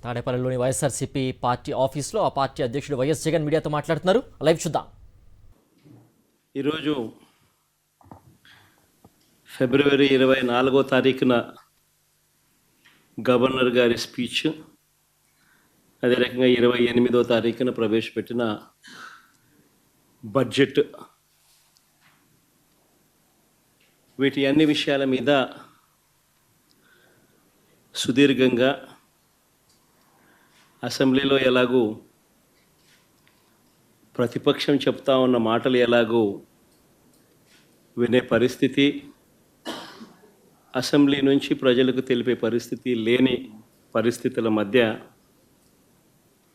తాడేపల్లిలోని వైఎస్ఆర్సీపీ పార్టీ ఆఫీస్లో ఆ పార్టీ అధ్యక్షుడు వైఎస్ జగన్ మీడియాతో మాట్లాడుతున్నారు. లైవ్ చూద్దాం. ఈరోజు ఫిబ్రవరి 24వ తారీఖున గవర్నర్ గారి స్పీచ్, అదే రకంగా 28వ తారీఖున ప్రవేశపెట్టిన బడ్జెట్, వీటి అన్ని విషయాల మీద సుదీర్ఘంగా అసెంబ్లీలో ఎలాగూ ప్రతిపక్షం చెప్తా ఉన్న మాటలు ఎలాగూ వినే పరిస్థితి, అసెంబ్లీ నుంచి ప్రజలకు తెలిపే పరిస్థితి లేని పరిస్థితుల మధ్య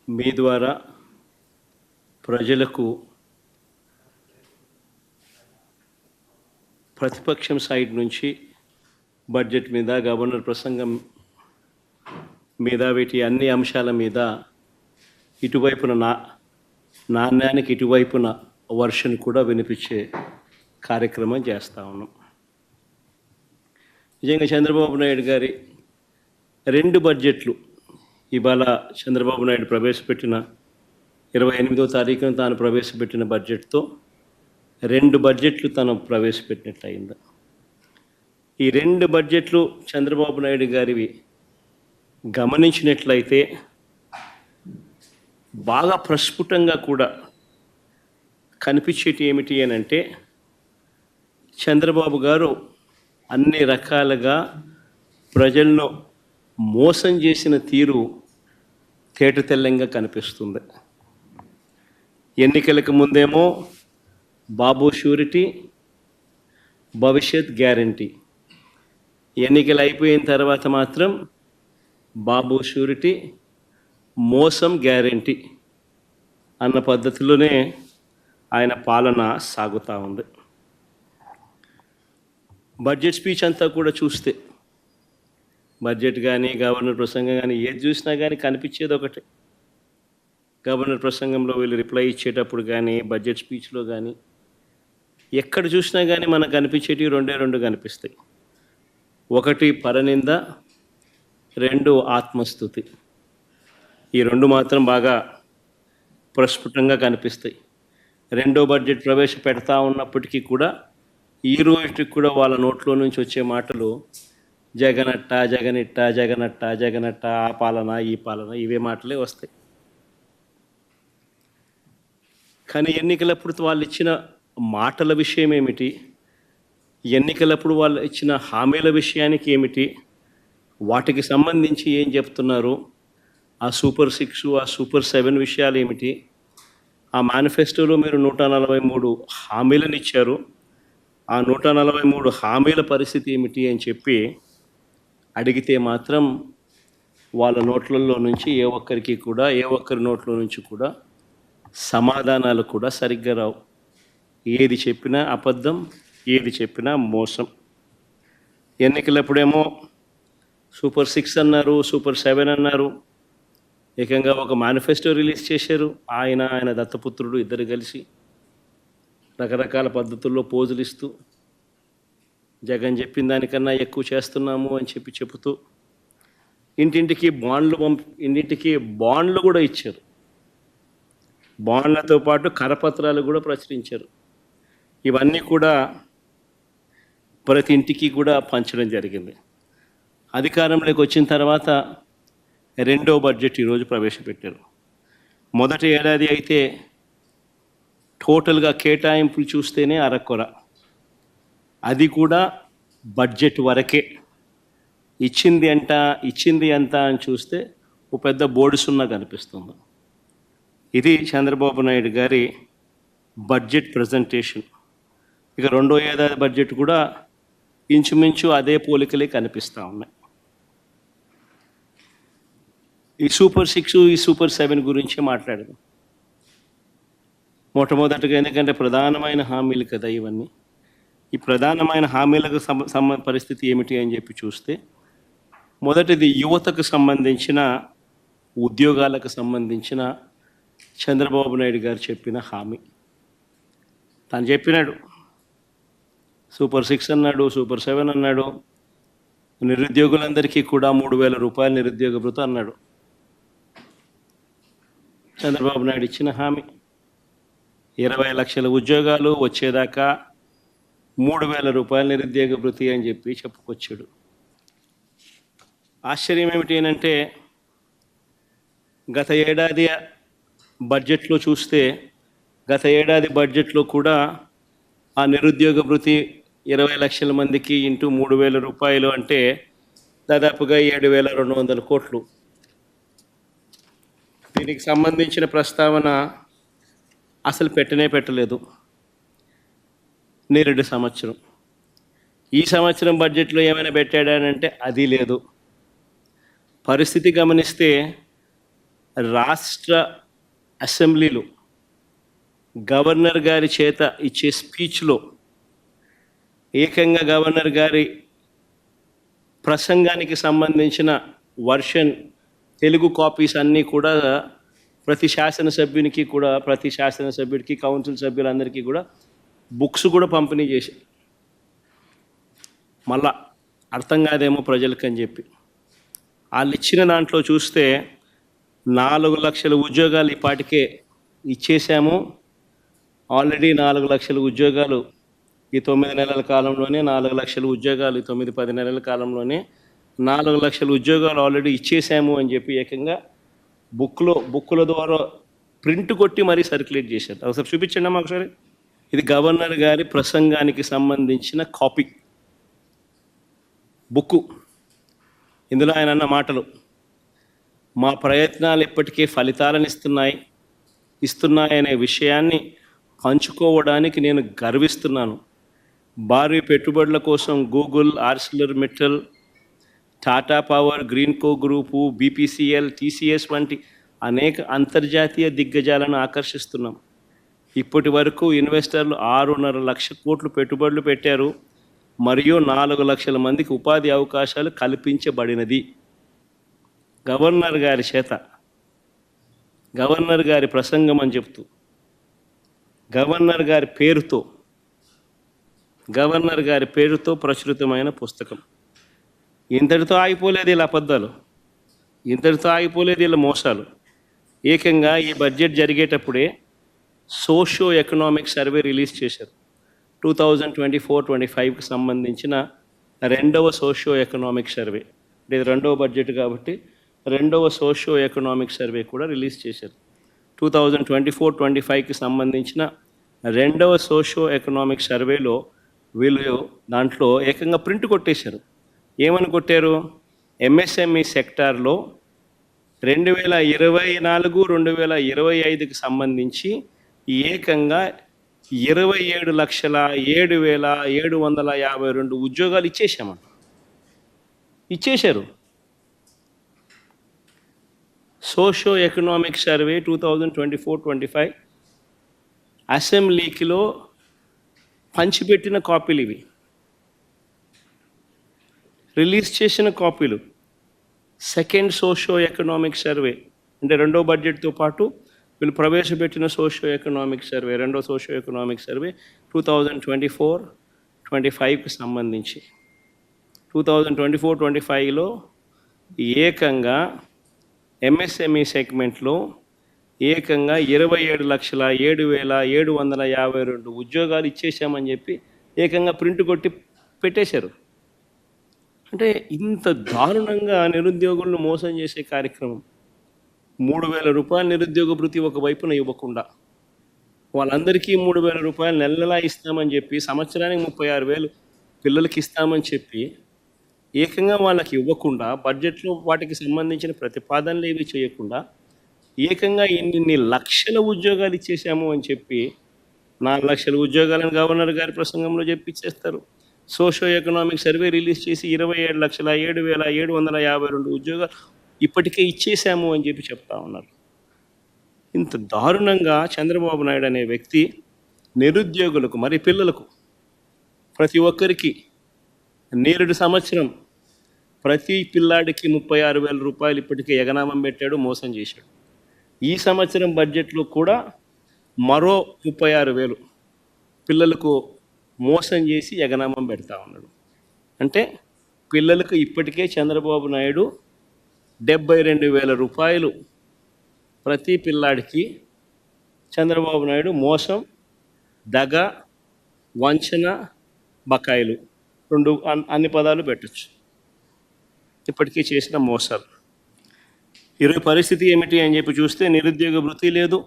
మీ ద్వారా ప్రజలకు ప్రతిపక్షం సైడ్ నుంచి బడ్జెట్ మీద, గవర్నర్ ప్రసంగం మీద, వీటి అన్ని అంశాల మీద ఇటువైపున నాణ్యానికి ఇటువైపున వర్షన్ కూడా వినిపించే కార్యక్రమం చేస్తూ ఉన్నాం. నిజంగా చంద్రబాబు నాయుడు గారి 2 బడ్జెట్లు ఇవాళ చంద్రబాబు నాయుడు ప్రవేశపెట్టిన 28వ తారీఖున తాను ప్రవేశపెట్టిన బడ్జెట్తో 2 బడ్జెట్లు తను ప్రవేశపెట్టినట్లయింది. ఈ 2 బడ్జెట్లు చంద్రబాబు నాయుడు గారివి గమనించినట్లయితే బాగా ప్రస్ఫుటంగా కూడా కనిపించేటి ఏమిటి అని అంటే, చంద్రబాబు గారు అన్ని రకాలుగా ప్రజలను మోసం చేసిన తీరు తేటతెల్లంగా కనిపిస్తుంది. ఎన్నికలకు ముందేమో బాబు షూరిటీ, భవిష్యత్ గ్యారంటీ, ఎన్నికలు అయిపోయిన తర్వాత మాత్రం బాబు షూరిటీ, మోసం గ్యారంటీ అన్న పద్ధతిలోనే ఆయన పాలన సాగుతూ ఉంది. బడ్జెట్ స్పీచ్ అంతా కూడా చూస్తే, బడ్జెట్ కానీ గవర్నర్ ప్రసంగం కానీ ఏది చూసినా కానీ కనిపించేది ఒకటే. గవర్నర్ ప్రసంగంలో వీళ్ళు రిప్లై ఇచ్చేటప్పుడు కానీ, బడ్జెట్ స్పీచ్లో కానీ ఎక్కడ చూసినా కానీ మనకు కనిపించేటివి 2 కనిపిస్తాయి. ఒకటి పరనింద, 2 ఆత్మస్తుతి. ఈ 2 మాత్రం బాగా ప్రస్ఫుటంగా కనిపిస్తాయి. 2వ బడ్జెట్ ప్రవేశపెడతా ఉన్నప్పటికీ కూడా ఈ రోజుకి కూడా వాళ్ళ నోట్లో నుంచి వచ్చే మాటలు జగనట్ట, జగనిట్ట, జగనట్ట, జగనట్ట, ఆ పాలన, ఈ పాలన, ఇవే మాటలే వస్తాయి. కానీ ఎన్నికలప్పుడు వాళ్ళు ఇచ్చిన మాటల విషయం ఏమిటి, ఎన్నికలప్పుడు వాళ్ళు ఇచ్చిన హామీల విషయానికి ఏమిటి, వాటికి సంబంధించి ఏం చెప్తున్నారు, ఆ సూపర్ 6, ఆ సూపర్ 7 విషయాలు ఏమిటి, ఆ మేనిఫెస్టోలో మీరు 143 హామీలను ఇచ్చారు, ఆ 143 హామీల పరిస్థితి ఏమిటి అని చెప్పి అడిగితే మాత్రం వాళ్ళ నోట్లలో నుంచి ఏ ఒక్కరి నోట్ల నుంచి కూడా సమాధానాలు కూడా సరిగ్గా రావు. ఏది చెప్పినా అబద్ధం, ఏది చెప్పినా మోసం. ఎన్నికలప్పుడేమో సూపర్ 6 అన్నారు, సూపర్ 7 అన్నారు, ఏకంగా ఒక మేనిఫెస్టో రిలీజ్ చేశారు. ఆయన దత్తపుత్రుడు ఇద్దరు కలిసి రకరకాల పద్ధతుల్లో పోజులు ఇస్తూ జగన్ చెప్పిన దానికన్నా ఎక్కువ చేస్తున్నాము అని చెబుతూ ఇంటింటికి బాండ్లు కూడా ఇచ్చారు. బాండ్లతో పాటు కరపత్రాలు కూడా ప్రచురించారు. ఇవన్నీ కూడా ప్రతి ఇంటికి కూడా పంచడం జరిగింది. అధికారంలోకి వచ్చిన తర్వాత 2వ బడ్జెట్ ఈరోజు ప్రవేశపెట్టారు. మొదటి ఏడాది అయితే టోటల్గా కేటాయింపులు చూస్తేనే అరకొర, అది కూడా బడ్జెట్ వరకే. ఇచ్చింది ఎంత అని చూస్తే ఒక పెద్ద బోర్డు సున్నా కనిపిస్తుంది. ఇది చంద్రబాబు నాయుడు గారి బడ్జెట్ ప్రజెంటేషన్. ఇక 2వ ఏడాది బడ్జెట్ కూడా ఇంచుమించు అదే పోలికలే కనిపిస్తూ ఉన్నాయి. ఈ సూపర్ 6, ఈ సూపర్ 7 గురించి మాట్లాడదాం. మొట్టమొదటిగా, ఎందుకంటే ప్రధానమైన హామీలు కదా ఇవన్నీ. ఈ ప్రధానమైన హామీలకు పరిస్థితి ఏమిటి అని చెప్పి చూస్తే, మొదటిది యువతకు సంబంధించిన, ఉద్యోగాలకు సంబంధించిన చంద్రబాబు నాయుడు గారు చెప్పిన హామీ. తను చెప్పినాడు, సూపర్ 6 అన్నాడు, సూపర్ 7 అన్నాడు, నిరుద్యోగులందరికీ కూడా 3,000 రూపాయలు నిరుద్యోగ భృతి అన్నాడు. చంద్రబాబు నాయుడు ఇచ్చిన హామీ 20 లక్షల ఉద్యోగాలు వచ్చేదాకా 3,000 రూపాయల నిరుద్యోగ భృతి అని చెప్పి చెప్పుకొచ్చాడు. ఆశ్చర్యం ఏమిటి అంటే గత ఏడాది బడ్జెట్లో చూస్తే గత ఏడాది బడ్జెట్లో కూడా ఆ నిరుద్యోగ భృతి 20 లక్షల మందికి ఇంటూ 3,000 రూపాయలు అంటే దాదాపుగా 7,200 కోట్లు. దీనికి సంబంధించిన ప్రస్తావన అసలు పెట్టలేదు. నేరేడు సంవత్సరం ఈ సంవత్సరం బడ్జెట్లో ఏమైనా పెట్టాడనంటే అది లేదు. పరిస్థితి గమనిస్తే రాష్ట్ర అసెంబ్లీలో గవర్నర్ గారి చేత ఇచ్చే స్పీచ్లో ఏకంగా గవర్నర్ గారి ప్రసంగానికి సంబంధించిన వర్షన్ తెలుగు కాపీస్ అన్నీ కూడా ప్రతి శాసనసభ్యుడికి కౌన్సిల్ సభ్యులందరికీ కూడా బుక్స్ కూడా పంపిణీ చేశారు. మళ్ళా అర్థం కాదేమో ప్రజలకని చెప్పి వాళ్ళు ఇచ్చిన దాంట్లో చూస్తే 4 లక్షల ఉద్యోగాలు ఈపాటికే ఇచ్చేసాము. ఆల్రెడీ 4 లక్షల ఉద్యోగాలు ఈ 9 నెలల కాలంలోనే 4 లక్షల ఉద్యోగాలు ఈ 9-10 నెలల కాలంలోనే 4 లక్షల ఉద్యోగాలు ఆల్రెడీ ఇచ్చేసాము అని చెప్పి ఏకంగా బుక్కుల ద్వారా ప్రింట్ కొట్టి మరీ సర్క్యులేట్ చేశారు. ఒకసారి చూపించండి అమ్మా ఒకసారి. ఇది గవర్నర్ గారి ప్రసంగానికి సంబంధించిన కాపీ బుక్కు. ఇందులో ఆయన అన్న మాటలు, మా ప్రయత్నాలు ఇప్పటికే ఫలితాలను ఇస్తున్నాయనే విషయాన్ని పంచుకోవడానికి నేను గర్విస్తున్నాను. భారీ పెట్టుబడుల కోసం Google, ArcelorMittal, Tata Power, Greenko group, BPCL, TCS వంటి అనేక అంతర్జాతీయ దిగ్గజాలను ఆకర్షిస్తున్నాం. ఇప్పటి వరకు ఇన్వెస్టర్లు 6.5 లక్షల కోట్లు పెట్టుబడులు పెట్టారు మరియు 4 లక్షల మందికి ఉపాధి అవకాశాలు కల్పించబడినది. గవర్నర్ గారి చేత గవర్నర్ గారి ప్రసంగం అని చెప్తూ గవర్నర్ గారి పేరుతో ప్రచురితమైన పుస్తకం. ఇంతటితో ఆగిపోలేదు ఇలా అబద్ధాలు, ఇంతటితో ఆగిపోలేదు ఇలా మోసాలు. ఏకంగా ఈ బడ్జెట్ జరిగేటప్పుడే సోషియో ఎకనామిక్ సర్వే రిలీజ్ చేశారు. 2024-25కి సంబంధించిన 2వ సోషియో ఎకనామిక్ సర్వే. ఇది 2వ బడ్జెట్ కాబట్టి 2వ సోషియో ఎకనామిక్ సర్వే కూడా రిలీజ్ చేశారు. 2024-25కి సంబంధించిన 2వ సోషియో ఎకనామిక్ సర్వేలో వీళ్ళు దాంట్లో ఏకంగా ప్రింట్ కొట్టేశారు. ఏమని కొట్టారు? ఎంఎస్ఎంఈ సెక్టార్లో 2024-2025కి సంబంధించి ఏకంగా 27,07,752 ఉద్యోగాలు ఇచ్చేశారు. సోషియో ఎకనామిక్ సర్వే 2024-25 అసెంబ్లీకిలో పంచిపెట్టిన కాపీలు ఇవి, రిలీజ్ చేసిన కాపీలు. సెకండ్ సోషియో ఎకనామిక్ సర్వే అంటే 2వ బడ్జెట్తో పాటు వీళ్ళు ప్రవేశపెట్టిన సోషియో ఎకనామిక్ సర్వే, 2వ సోషియో ఎకనామిక్ సర్వే 2024-25కి సంబంధించి 2024-25లో ఏకంగా ఎంఎస్ఎంఈ సెగ్మెంట్లో ఏకంగా 27,07,752 ఉద్యోగాలు ఇచ్చేసామని చెప్పి ఏకంగా ప్రింట్ కొట్టి పెట్టేశారు. అంటే ఇంత దారుణంగా నిరుద్యోగులను మోసం చేసే కార్యక్రమం. 3,000 రూపాయల నిరుద్యోగ భృతి ఒకవైపున ఇవ్వకుండా వాళ్ళందరికీ 3,000 రూపాయలు నెలలా ఇస్తామని చెప్పి సంవత్సరానికి 36,000 పిల్లలకి ఇస్తామని చెప్పి ఏకంగా వాళ్ళకి ఇవ్వకుండా బడ్జెట్లో వాటికి సంబంధించిన ప్రతిపాదనలు ఏవి చేయకుండా ఏకంగా ఇన్ని లక్షల ఉద్యోగాలు ఇచ్చేసాము అని చెప్పి 4 లక్షల ఉద్యోగాలను గవర్నర్ గారి ప్రసంగంలో చెప్పిచ్చేస్తారు. సోషియో ఎకనామిక్ సర్వే రిలీజ్ చేసి 27,07,752 ఉద్యోగాలు ఇప్పటికే ఇచ్చేసాము అని చెప్పి చెప్తా ఉన్నారు. ఇంత దారుణంగా చంద్రబాబు నాయుడు అనే వ్యక్తి నిరుద్యోగులకు మరి పిల్లలకు ప్రతి ఒక్కరికి నేరుడు సంవత్సరం ప్రతి పిల్లాడికి 36,000 రూపాయలు ఇప్పటికే ఎగనామం పెట్టాడు, మోసం చేశాడు. ఈ సంవత్సరం బడ్జెట్లో కూడా మరో 36,000 పిల్లలకు మోసం చేసి ఎగనామం పెడతా ఉన్నాడు. అంటే పిల్లలకు ఇప్పటికే చంద్రబాబు నాయుడు 72,000 రూపాయలు ప్రతి పిల్లాడికి చంద్రబాబు నాయుడు మోసం, దగ, వంచన, బకాయిలు రెండు అన్ని పదాలు పెట్టచ్చు. ఇప్పటికీ చేసిన మోసాలు. ఈరోజు పరిస్థితి ఏమిటి అని చెప్పి చూస్తే నిరుద్యోగ వృత్తి లేదు,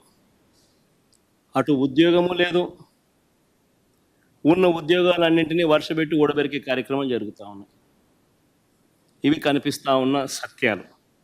అటు ఉద్యోగము లేదు. ఉన్న ఉద్యోగాలన్నింటినీ వర్షపెట్టి ఊడబెరికే కార్యక్రమం జరుగుతూ ఉన్నాయి. ఇవి కనిపిస్తూ ఉన్న సత్యాలు.